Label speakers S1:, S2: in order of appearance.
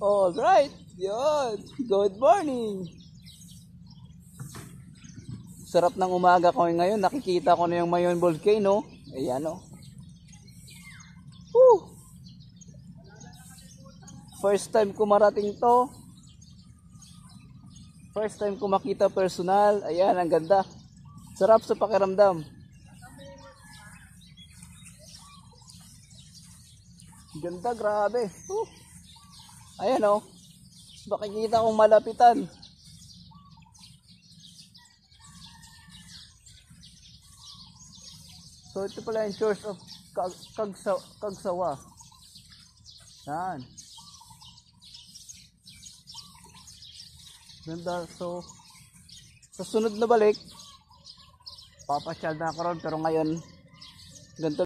S1: All right. Yun. Good morning. Sarap ng umaga ko ngayon. Nakikita ko na yung Mayon Volcano. Ayan o. First time ko marating to. First time ko makita personal. Ayan, ang ganda. Sarap sa pakiramdam. Ganda, grabe. Ayan o. Makikita kong malapitan. So ito pala yung Church of Kagsawa. Yan. Ganda. So sa sunod na balik, papasyal na ako ron. Pero ngayon, ganito